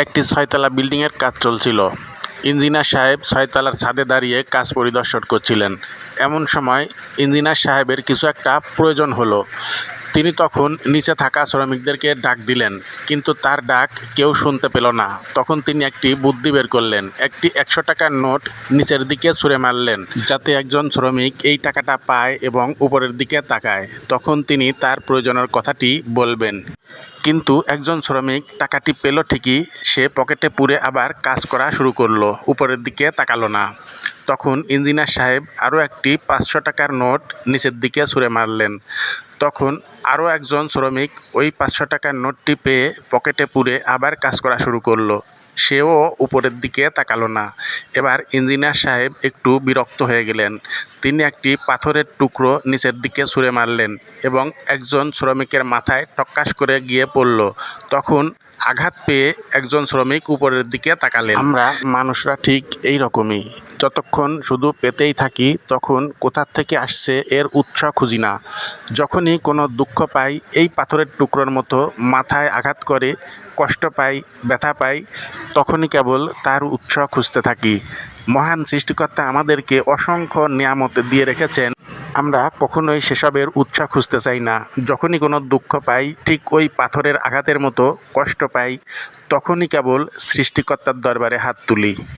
একটি ছয়তলা বিল্ডিংয়ের কাজ চলছিল। ইঞ্জিনিয়ার সাহেব ছয়তলার ছাদে দাঁড়িয়ে কাজ পরিদর্শন করছিলেন। এমন সময় ইঞ্জিনিয়ার সাহেবের কিছু একটা প্রয়োজন হলো। তিনি তখন নিচে থাকা শ্রমিকদেরকে ডাক দিলেন, কিন্তু তার ডাক কেউ শুনতে পেল না। তখন তিনি একটি বুদ্ধি বের করলেন। একটি 100 টাকার নোট নিচের দিকে ছুঁড়ে মারলেন, যাতে একজন শ্রমিক এই টাকাটা পায় এবং উপরের দিকে তাকায়। তখন তিনি তার প্রয়োজনের কথাটি বলবেন। কিন্তু একজন শ্রমিক টাকাটি পেল ঠিকই, সে পকেটে পুরে আবার কাজ করা শুরু করলো, উপরের দিকে তাকালো না। তখন ইঞ্জিনিয়ার সাহেব আরও একটি 500 টাকার নোট নিচের দিকে ছুঁড়ে মারলেন। তখন আরও একজন শ্রমিক ওই 500 টাকার নোটটি পেয়ে পকেটে পুরে আবার কাজ করা শুরু করলো, সেও উপরের দিকে তাকালো না। এবার ইঞ্জিনিয়ার সাহেব একটু বিরক্ত হয়ে গেলেন। তিনি একটি পাথরের টুকরো নিচের দিকে ছুঁড়ে মারলেন এবং একজন শ্রমিকের মাথায় টক্কাস করে গিয়ে পড়ল। তখন আঘাত পেয়ে একজন শ্রমিক উপরের দিকে তাকালেন। আমরা মানুষরা ঠিক এই রকমই, যতক্ষণ শুধু পেতেই থাকি তখন কোথা থেকে আসছে এর উৎস খুঁজি না। যখনই কোনো দুঃখ পাই, এই পাথরের টুকরোর মতো মাথায় আঘাত করে কষ্ট পাই, ব্যথা পাই, তখনই কেবল তার উৎস খুঁজতে থাকি। মহান সৃষ্টিকর্তা আমাদেরকে অসংখ্য নিয়ামত দিয়ে রেখেছেন, আমরা কখনোই সেসবের উৎস খুঁজতে চাই না। যখনই কোনো দুঃখ পাই, ঠিক ওই পাথরের আঘাতের মতো কষ্ট পাই, তখনই কেবল সৃষ্টিকর্তার দরবারে হাত তুলি।